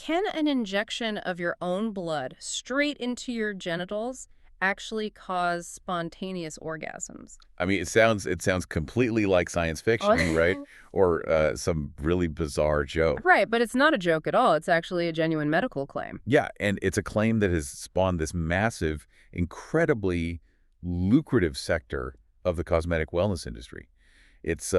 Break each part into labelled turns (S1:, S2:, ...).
S1: can an injection of your own blood straight into your genitals actually cause spontaneous orgasms?
S2: I mean, it sounds completely like science fiction, right?
S1: Oh.
S2: Or some really bizarre joke.
S1: Right, but it's not a joke at all. It's actually a genuine medical claim.
S2: Yeah, and it's a claim that has spawned this massive, incredibly lucrative sector of the cosmetic wellness industry. It's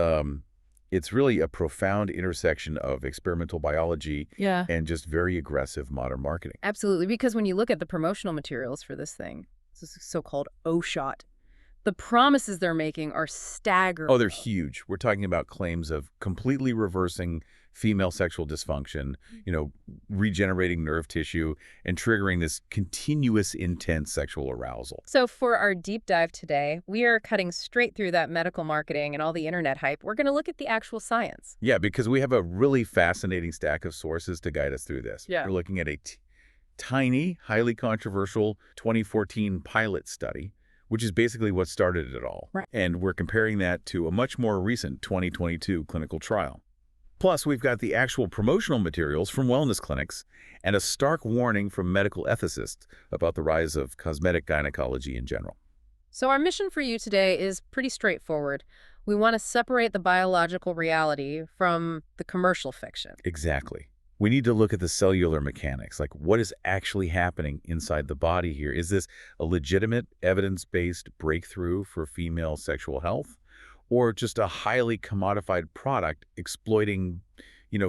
S2: it's really a profound intersection of experimental biology
S1: Yeah.
S2: and just very aggressive modern marketing.
S1: Absolutely, because when you look at the promotional materials for this thing, this so-called O-shot, the promises they're making are staggering.
S2: Oh, they're huge. We're talking about claims of completely reversing female sexual dysfunction, regenerating nerve tissue, and triggering this continuous intense sexual arousal.
S1: So for our deep dive today, we are cutting straight through that medical marketing and all the internet hype. We're going to look at the actual science.
S2: Yeah, because we have a really fascinating stack of sources to guide us through this.
S1: Yeah.
S2: We're looking at a tiny, highly controversial 2014 pilot study, which is basically what started it all.
S1: Right.
S2: And we're comparing that to a much more recent 2022 clinical trial. Plus, we've got the actual promotional materials from wellness clinics and a stark warning from medical ethicists about the rise of cosmetic gynecology in general.
S1: So our mission for you today is pretty straightforward. We want to separate the biological reality from the commercial fiction.
S2: Exactly. We need to look at the cellular mechanics, like what is actually happening inside the body here. Is this a legitimate, evidence-based breakthrough for female sexual health? Or just a highly commodified product exploiting,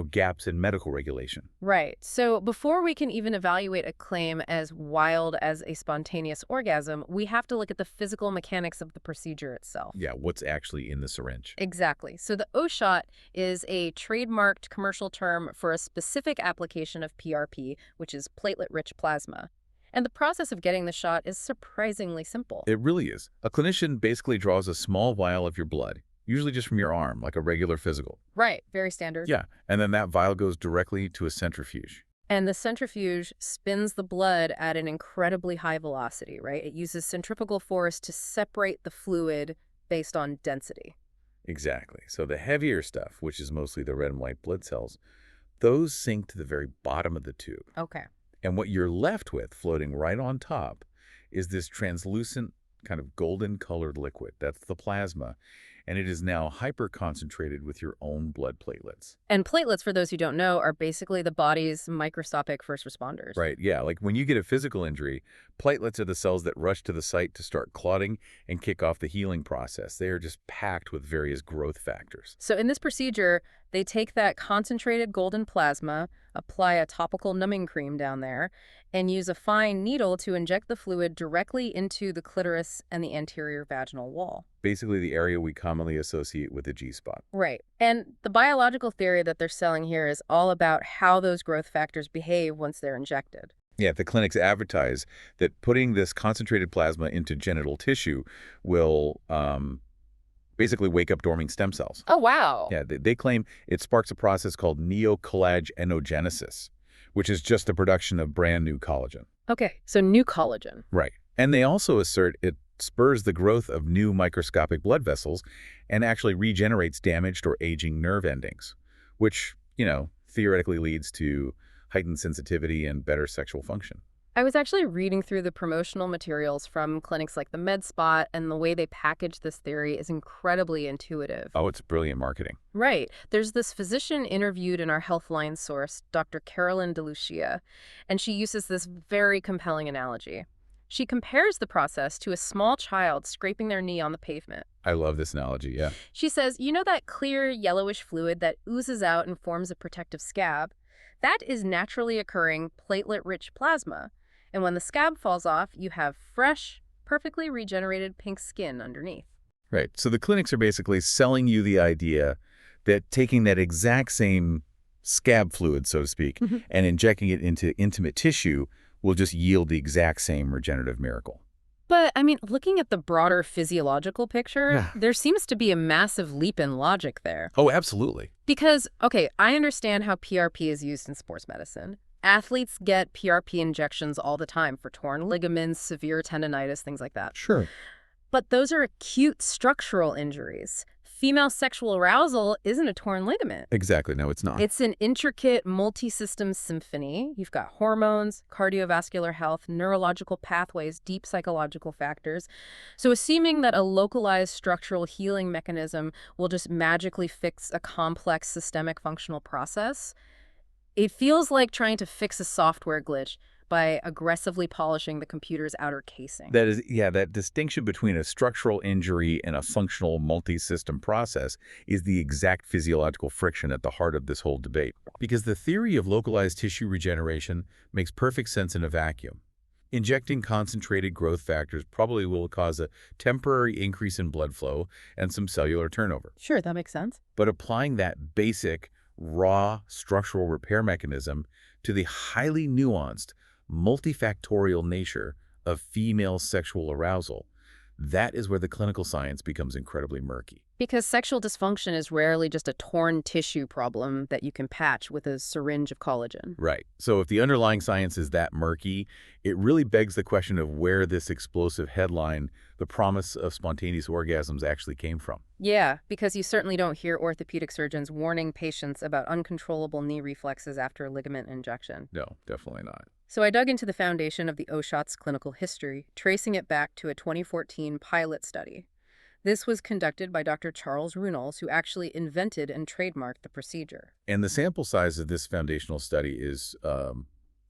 S2: gaps in medical regulation?
S1: Right. So before we can even evaluate a claim as wild as a spontaneous orgasm, we have to look at the physical mechanics of the procedure itself.
S2: Yeah, what's actually in the syringe?
S1: Exactly. So the O-shot is a trademarked commercial term for a specific application of PRP, which is platelet-rich plasma. And the process of getting the shot is surprisingly simple.
S2: It really is. A clinician basically draws a small vial of your blood, usually just from your arm, like a regular physical.
S1: Right. Very standard.
S2: Yeah, and then that vial goes directly to a centrifuge.
S1: And the centrifuge spins the blood at an incredibly high velocity, right? It uses centrifugal force to separate the fluid based on density.
S2: Exactly. So the heavier stuff, which is mostly the red and white blood cells, those sink to the very bottom of the tube.
S1: Okay.
S2: And what you're left with floating right on top is this translucent kind of golden colored liquid. That's the plasma. And it is now hyper-concentrated with your own blood platelets.
S1: And platelets, for those who don't know, are basically the body's microscopic first responders.
S2: Right, yeah. Like when you get a physical injury, platelets are the cells that rush to the site to start clotting and kick off the healing process. They are just packed with various growth factors.
S1: So in this procedure, they take that concentrated golden plasma, apply a topical numbing cream down there, and use a fine needle to inject the fluid directly into the clitoris and the anterior vaginal wall.
S2: Basically the area we commonly associate with the G-spot.
S1: Right. And the biological theory that they're selling here is all about how those growth factors behave once they're injected.
S2: Yeah, the clinics advertise that putting this concentrated plasma into genital tissue will basically wake up dormant stem cells.
S1: Oh, wow.
S2: Yeah, they claim it sparks a process called neocollagenesis, which is just the production of brand new collagen.
S1: Okay, so new collagen.
S2: Right. And they also assert it spurs the growth of new microscopic blood vessels and actually regenerates damaged or aging nerve endings, which, theoretically leads to heightened sensitivity and better sexual function.
S1: I was actually reading through the promotional materials from clinics like the MedSpot, and the way they package this theory is incredibly intuitive.
S2: Oh, it's brilliant marketing.
S1: Right. There's this physician interviewed in our Healthline source, Dr. Carolyn DeLucia, and she uses this very compelling analogy. She compares the process to a small child scraping their knee on the pavement.
S2: I love this analogy, yeah.
S1: She says, you know that clear yellowish fluid that oozes out and forms a protective scab? That is naturally occurring platelet-rich plasma. And when the scab falls off, you have fresh, perfectly regenerated pink skin underneath.
S2: Right. So the clinics are basically selling you the idea that taking that exact same scab fluid, so to speak, and injecting it into intimate tissue will just yield the exact same regenerative miracle.
S1: But, looking at the broader physiological picture, there seems to be a massive leap in logic there.
S2: Oh, absolutely.
S1: Because, okay, I understand how PRP is used in sports medicine. Athletes get PRP injections all the time for torn ligaments, severe tendonitis, things like that.
S2: Sure.
S1: But those are acute structural injuries. Female sexual arousal isn't a torn ligament.
S2: Exactly. No, it's not.
S1: It's an intricate multi-system symphony. You've got hormones, cardiovascular health, neurological pathways, deep psychological factors. So assuming that a localized structural healing mechanism will just magically fix a complex systemic functional process, it feels like trying to fix a software glitch by aggressively polishing the computer's outer casing.
S2: That is, yeah, that distinction between a structural injury and a functional multi-system process is the exact physiological friction at the heart of this whole debate. Because the theory of localized tissue regeneration makes perfect sense in a vacuum. Injecting concentrated growth factors probably will cause a temporary increase in blood flow and some cellular turnover.
S1: Sure, that makes sense.
S2: But applying that basic, raw structural repair mechanism to the highly nuanced, multifactorial nature of female sexual arousal, that is where the clinical science becomes incredibly murky.
S1: Because sexual dysfunction is rarely just a torn tissue problem that you can patch with a syringe of collagen.
S2: Right. So if the underlying science is that murky, it really begs the question of where this explosive headline, the promise of spontaneous orgasms, actually came from.
S1: Yeah, because you certainly don't hear orthopedic surgeons warning patients about uncontrollable knee reflexes after a ligament injection.
S2: No, definitely not.
S1: So I dug into the foundation of the OSHOT's clinical history, tracing it back to a 2014 pilot study. This was conducted by Dr. Charles Runels, who actually invented and trademarked the procedure.
S2: And the sample size of this foundational study is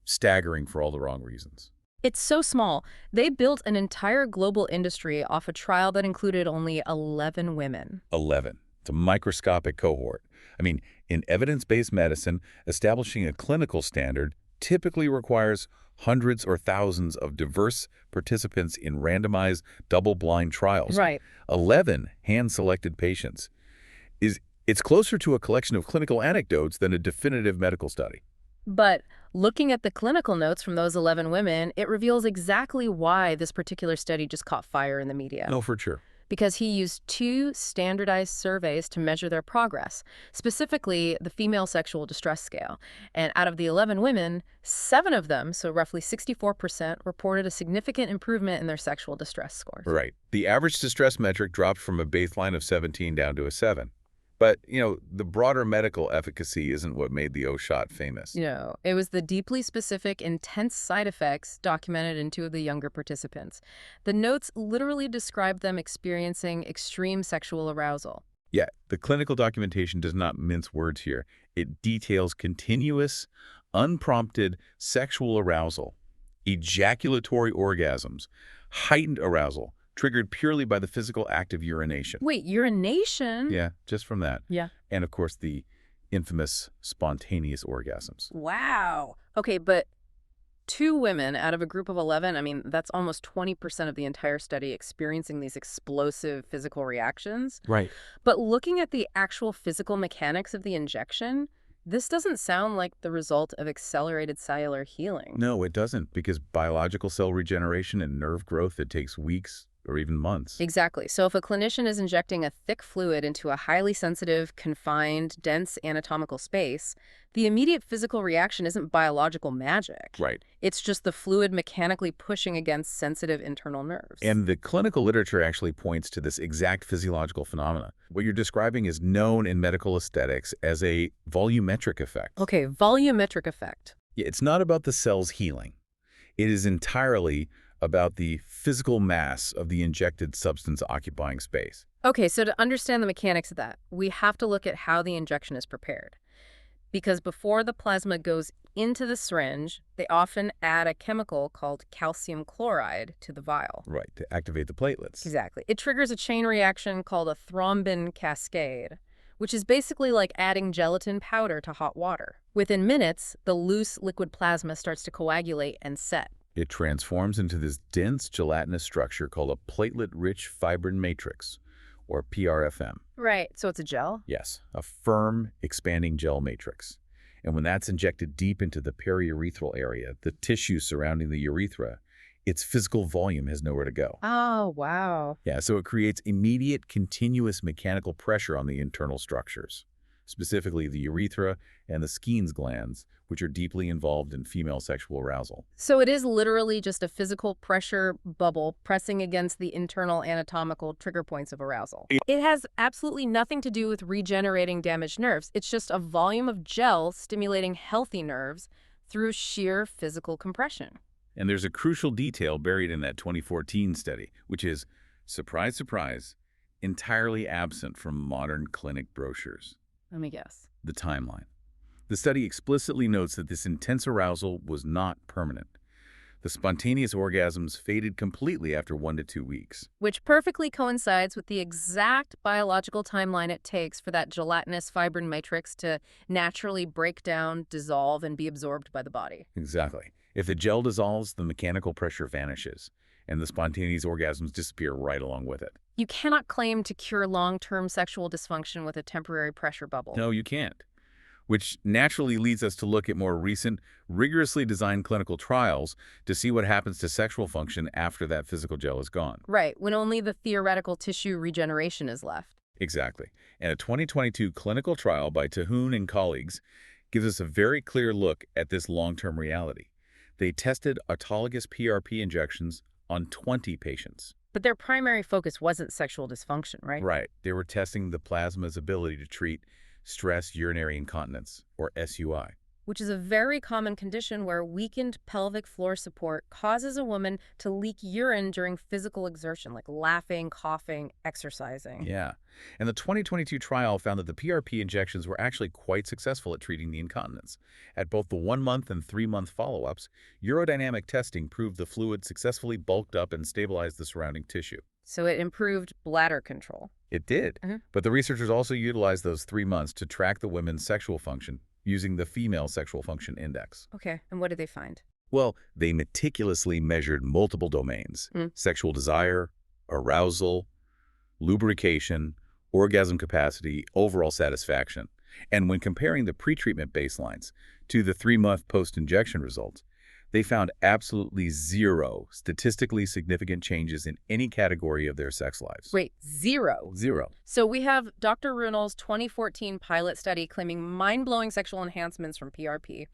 S2: staggering for all the wrong reasons.
S1: It's so small. They built an entire global industry off a trial that included only 11 women.
S2: 11. It's a microscopic cohort. I mean, in evidence-based medicine, establishing a clinical standard typically requires hundreds or thousands of diverse participants in randomized, double-blind trials.
S1: Right.
S2: 11 hand-selected patients. It's closer to a collection of clinical anecdotes than a definitive medical study.
S1: But looking at the clinical notes from those 11 women, it reveals exactly why this particular study just caught fire in the media.
S2: No, for sure.
S1: Because he used 2 standardized surveys to measure their progress, specifically the female sexual distress scale. And out of the 11 women, 7 of them, so roughly 64%, reported a significant improvement in their sexual distress scores.
S2: Right. The average distress metric dropped from a baseline of 17 down to a 7. But, the broader medical efficacy isn't what made the OSHOT famous.
S1: No, it was the deeply specific, intense side effects documented in 2 of the younger participants. The notes literally described them experiencing extreme sexual arousal.
S2: Yeah, the clinical documentation does not mince words here. It details continuous, unprompted sexual arousal, ejaculatory orgasms, heightened arousal, triggered purely by the physical act of urination.
S1: Wait, urination?
S2: Yeah, just from that.
S1: Yeah.
S2: And, of course, the infamous spontaneous orgasms.
S1: Wow. Okay, but 2 women out of a group of 11, I mean, that's almost 20% of the entire study experiencing these explosive physical reactions.
S2: Right.
S1: But looking at the actual physical mechanics of the injection, this doesn't sound like the result of accelerated cellular healing.
S2: No, it doesn't, because biological cell regeneration and nerve growth, it takes weeks or even months.
S1: Exactly. So if a clinician is injecting a thick fluid into a highly sensitive, confined, dense anatomical space, the immediate physical reaction isn't biological magic.
S2: Right.
S1: It's just the fluid mechanically pushing against sensitive internal nerves.
S2: And the clinical literature actually points to this exact physiological phenomena. What you're describing is known in medical aesthetics as a volumetric effect.
S1: Okay, volumetric effect.
S2: Yeah, it's not about the cells healing. It is entirely about the physical mass of the injected substance occupying space.
S1: Okay, so to understand the mechanics of that, we have to look at how the injection is prepared. Because before the plasma goes into the syringe, they often add a chemical called calcium chloride to the vial.
S2: Right, to activate the platelets.
S1: Exactly. It triggers a chain reaction called a thrombin cascade, which is basically like adding gelatin powder to hot water. Within minutes, the loose liquid plasma starts to coagulate and set.
S2: It transforms into this dense gelatinous structure called a platelet-rich fibrin matrix, or PRFM.
S1: Right, so it's a gel?
S2: Yes, a firm, expanding gel matrix. And when that's injected deep into the periurethral area, the tissue surrounding the urethra, its physical volume has nowhere to go.
S1: Oh, wow.
S2: Yeah, so it creates immediate, continuous mechanical pressure on the internal structures. specifically the urethra and the Skene's glands, which are deeply involved in female sexual arousal.
S1: So it is literally just a physical pressure bubble pressing against the internal anatomical trigger points of arousal. It has absolutely nothing to do with regenerating damaged nerves. It's just a volume of gel stimulating healthy nerves through sheer physical compression.
S2: And there's a crucial detail buried in that 2014 study, which is, surprise, surprise, entirely absent from modern clinic brochures.
S1: Let me guess.
S2: The timeline. The study explicitly notes that this intense arousal was not permanent. The spontaneous orgasms faded completely after 1 to 2 weeks.
S1: Which perfectly coincides with the exact biological timeline it takes for that gelatinous fibrin matrix to naturally break down, dissolve, and be absorbed by the body.
S2: Exactly. If the gel dissolves, the mechanical pressure vanishes, and the spontaneous orgasms disappear right along with it.
S1: You cannot claim to cure long-term sexual dysfunction with a temporary pressure bubble.
S2: No, you can't. Which naturally leads us to look at more recent, rigorously designed clinical trials to see what happens to sexual function after that physical gel is gone.
S1: Right, when only the theoretical tissue regeneration is left.
S2: Exactly. And a 2022 clinical trial by Tahoon and colleagues gives us a very clear look at this long-term reality. They tested autologous PRP injections on 20 patients.
S1: But their primary focus wasn't sexual dysfunction, right?
S2: Right. They were testing the plasma's ability to treat stress urinary incontinence, or SUI.
S1: Which is a very common condition where weakened pelvic floor support causes a woman to leak urine during physical exertion, like laughing, coughing, exercising.
S2: Yeah. And the 2022 trial found that the PRP injections were actually quite successful at treating the incontinence. At both the 1-month and 3-month follow-ups, urodynamic testing proved the fluid successfully bulked up and stabilized the surrounding tissue.
S1: So it improved bladder control.
S2: It did. But the researchers also utilized those 3 months to track the women's sexual function using the Female Sexual Function Index.
S1: Okay, and what did they find?
S2: Well, they meticulously measured multiple domains: sexual desire, arousal, lubrication, orgasm capacity, overall satisfaction. And when comparing the pretreatment baselines to the 3-month post-injection results, they found absolutely zero statistically significant changes in any category of their sex lives.
S1: Wait, zero?
S2: Zero.
S1: So we have Dr. Runel's 2014 pilot study claiming mind-blowing sexual enhancements from PRP,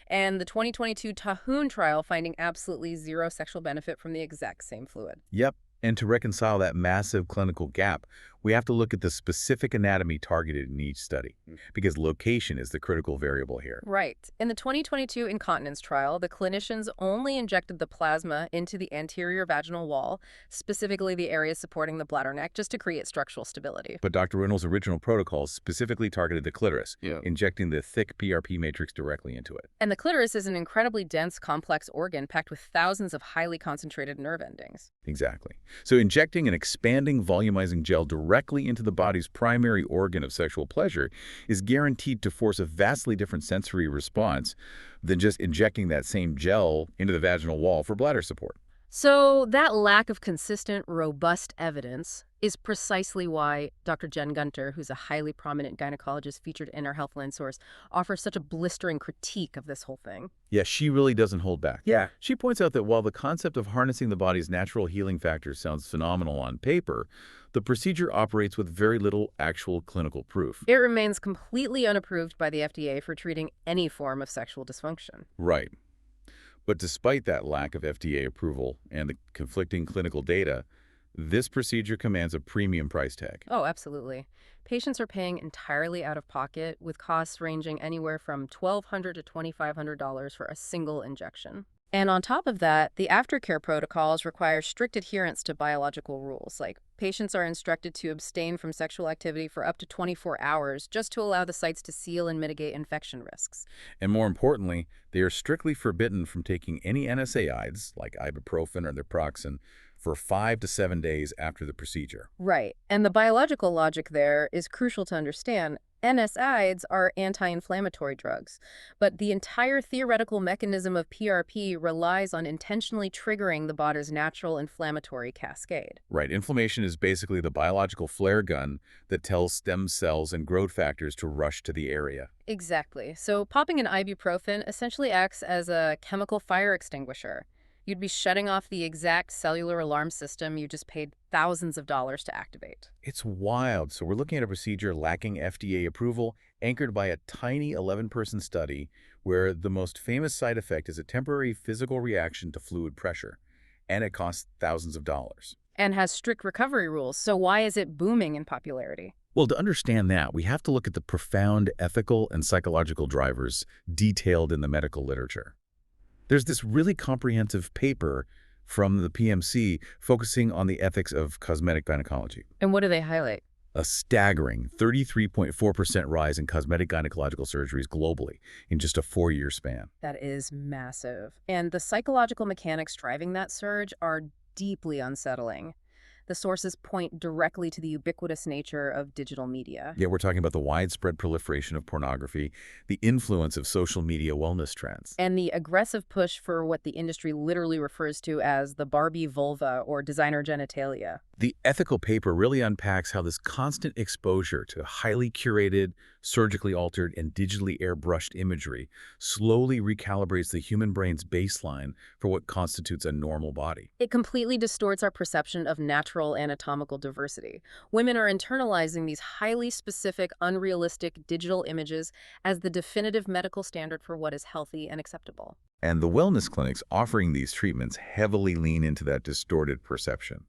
S1: and the 2022 Tahoon trial finding absolutely zero sexual benefit from the exact same fluid.
S2: Yep. And to reconcile that massive clinical gap, we have to look at the specific anatomy targeted in each study, because location is the critical variable here.
S1: Right. In the 2022 incontinence trial, the clinicians only injected the plasma into the anterior vaginal wall, specifically the area supporting the bladder neck, just to create structural stability.
S2: But Dr. Reynolds' original protocols specifically targeted the clitoris, injecting the thick PRP matrix directly into it.
S1: And the clitoris is an incredibly dense, complex organ packed with thousands of highly concentrated nerve endings.
S2: Exactly. So injecting an expanding, volumizing gel directly into the body's primary organ of sexual pleasure is guaranteed to force a vastly different sensory response than just injecting that same gel into the vaginal wall for bladder support.
S1: So that lack of consistent, robust evidence is precisely why Dr. Jen Gunter, who's a highly prominent gynecologist featured in our Healthline source, offers such a blistering critique of this whole thing.
S2: Yeah, she really doesn't hold back.
S1: Yeah.
S2: She points out that while the concept of harnessing the body's natural healing factors sounds phenomenal on paper, the procedure operates with very little actual clinical proof.
S1: It remains completely unapproved by the FDA for treating any form of sexual dysfunction.
S2: Right. But despite that lack of FDA approval and the conflicting clinical data, this procedure commands a premium price tag.
S1: Oh, absolutely. Patients are paying entirely out of pocket, with costs ranging anywhere from $1,200 to $2,500 for a single injection. And on top of that, the aftercare protocols require strict adherence to biological rules, like patients are instructed to abstain from sexual activity for up to 24 hours just to allow the sites to seal and mitigate infection risks.
S2: And more importantly, they are strictly forbidden from taking any NSAIDs, like ibuprofen or naproxen, for 5 to 7 days after the procedure.
S1: Right. And the biological logic there is crucial to understand. NSAIDs are anti-inflammatory drugs, but the entire theoretical mechanism of PRP relies on intentionally triggering the body's natural inflammatory cascade.
S2: Right. Inflammation is basically the biological flare gun that tells stem cells and growth factors to rush to the area.
S1: Exactly. So popping an ibuprofen essentially acts as a chemical fire extinguisher. You'd be shutting off the exact cellular alarm system you just paid thousands of dollars to activate.
S2: It's wild. So we're looking at a procedure lacking FDA approval anchored by a tiny 11-person study where the most famous side effect is a temporary physical reaction to fluid pressure, and it costs thousands of dollars.
S1: And has strict recovery rules, so why is it booming in popularity?
S2: Well, to understand that, we have to look at the profound ethical and psychological drivers detailed in the medical literature. There's this really comprehensive paper from the PMC focusing on the ethics of cosmetic gynecology.
S1: And what do they highlight?
S2: A staggering 33.4% rise in cosmetic gynecological surgeries globally in just a 4-year span.
S1: That is massive. And the psychological mechanics driving that surge are deeply unsettling. The sources point directly to the ubiquitous nature of digital media.
S2: Yeah, we're talking about the widespread proliferation of pornography, the influence of social media wellness trends.
S1: And the aggressive push for what the industry literally refers to as the Barbie vulva or designer genitalia.
S2: The ethical paper really unpacks how this constant exposure to highly curated, surgically altered, and digitally airbrushed imagery slowly recalibrates the human brain's baseline for what constitutes a normal body.
S1: It completely distorts our perception of natural anatomical diversity. Women are internalizing these highly specific, unrealistic digital images as the definitive medical standard for what is healthy and acceptable.
S2: And the wellness clinics offering these treatments heavily lean into that distorted perception.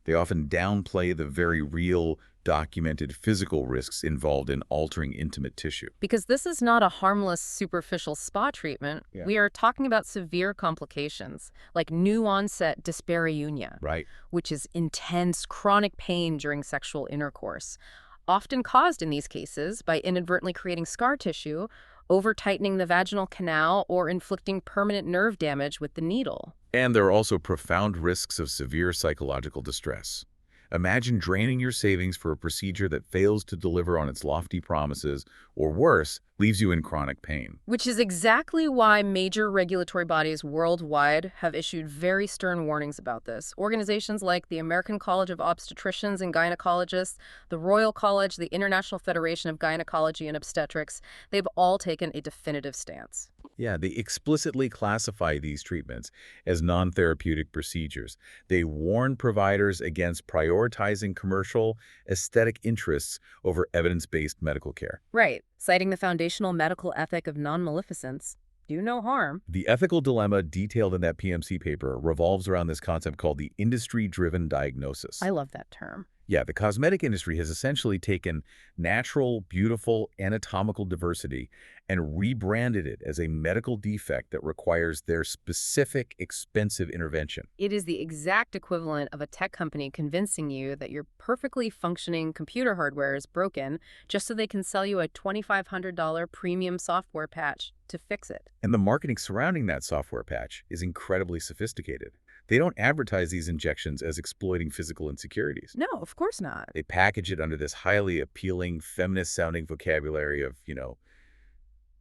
S2: They often downplay the very real, documented physical risks involved in altering intimate tissue.
S1: Because this is not a harmless, superficial spa treatment.
S2: Yeah.
S1: We are talking about severe complications, like new-onset dyspareunia,
S2: Right.
S1: which is intense, chronic pain during sexual intercourse, often caused in these cases by inadvertently creating scar tissue, over-tightening the vaginal canal, or inflicting permanent nerve damage with the needle.
S2: And there are also profound risks of severe psychological distress. Imagine draining your savings for a procedure that fails to deliver on its lofty promises, or worse, leaves you in chronic pain.
S1: Which is exactly why major regulatory bodies worldwide have issued very stern warnings about this. Organizations like the American College of Obstetricians and Gynecologists, the Royal College, the International Federation of Gynecology and Obstetrics, they've all taken a definitive stance.
S2: Yeah, they explicitly classify these treatments as non-therapeutic procedures. They warn providers against prioritizing commercial, aesthetic interests over evidence-based medical care.
S1: Right, citing the foundational medical ethic of non-maleficence, do no harm.
S2: The ethical dilemma detailed in that PMC paper revolves around this concept called the industry-driven diagnosis.
S1: I love that term.
S2: Yeah, the cosmetic industry has essentially taken natural, beautiful, anatomical diversity and rebranded it as a medical defect that requires their specific, expensive intervention.
S1: It is the exact equivalent of a tech company convincing you that your perfectly functioning computer hardware is broken just so they can sell you a $2,500 premium software patch to fix it.
S2: And the marketing surrounding that software patch is incredibly sophisticated. They don't advertise these injections as exploiting physical insecurities.
S1: No, of course not.
S2: They package it under this highly appealing, feminist-sounding vocabulary of,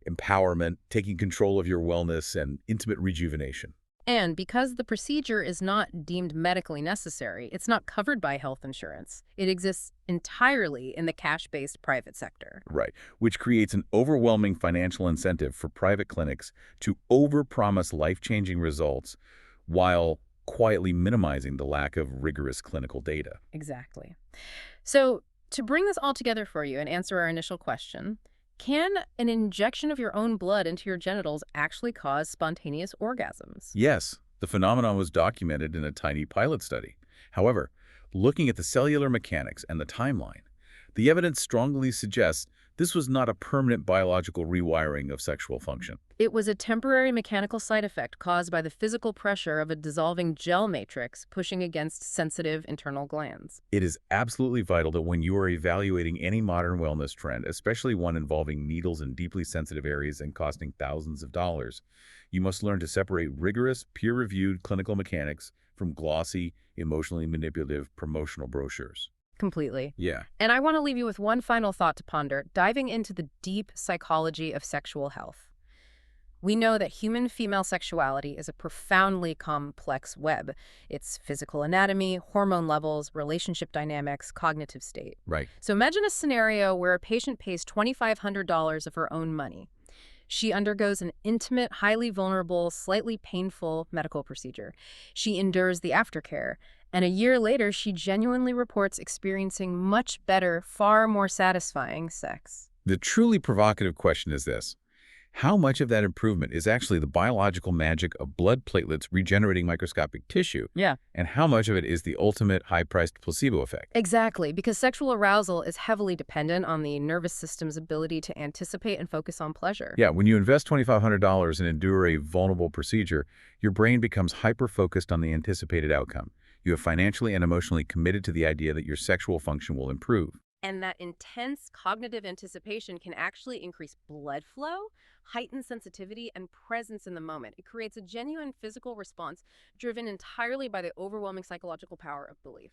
S2: empowerment, taking control of your wellness, and intimate rejuvenation.
S1: And because the procedure is not deemed medically necessary, it's not covered by health insurance. It exists entirely in the cash-based private sector.
S2: Right, which creates an overwhelming financial incentive for private clinics to overpromise life-changing results while quietly minimizing the lack of rigorous clinical data.
S1: Exactly. So, to bring this all together for you and answer our initial question, can an injection of your own blood into your genitals actually cause spontaneous orgasms?
S2: Yes, the phenomenon was documented in a tiny pilot study. However, looking at the cellular mechanics and the timeline, the evidence strongly suggests this was not a permanent biological rewiring of sexual function.
S1: It was a temporary mechanical side effect caused by the physical pressure of a dissolving gel matrix pushing against sensitive internal glands.
S2: It is absolutely vital that when you are evaluating any modern wellness trend, especially one involving needles in deeply sensitive areas and costing thousands of dollars, you must learn to separate rigorous, peer-reviewed clinical mechanics from glossy, emotionally manipulative promotional brochures.
S1: Completely.
S2: Yeah.
S1: And I want to leave you with one final thought to ponder, diving into the deep psychology of sexual health. We know that human female sexuality is a profoundly complex web. It's physical anatomy, hormone levels, relationship dynamics, cognitive state.
S2: Right.
S1: So imagine a scenario where a patient pays $2,500 of her own money. She undergoes an intimate, highly vulnerable, slightly painful medical procedure. She endures the aftercare. And a year later, she genuinely reports experiencing much better, far more satisfying sex.
S2: The truly provocative question is this. How much of that improvement is actually the biological magic of blood platelets regenerating microscopic tissue,
S1: Yeah.
S2: and how much of it is the ultimate high-priced placebo effect?
S1: Exactly, because sexual arousal is heavily dependent on the nervous system's ability to anticipate and focus on pleasure.
S2: Yeah, when you invest $2,500 and endure a vulnerable procedure, your brain becomes hyper-focused on the anticipated outcome. You have financially and emotionally committed to the idea that your sexual function will improve.
S1: And that intense cognitive anticipation can actually increase blood flow, heighten sensitivity, and presence in the moment. It creates a genuine physical response driven entirely by the overwhelming psychological power of belief.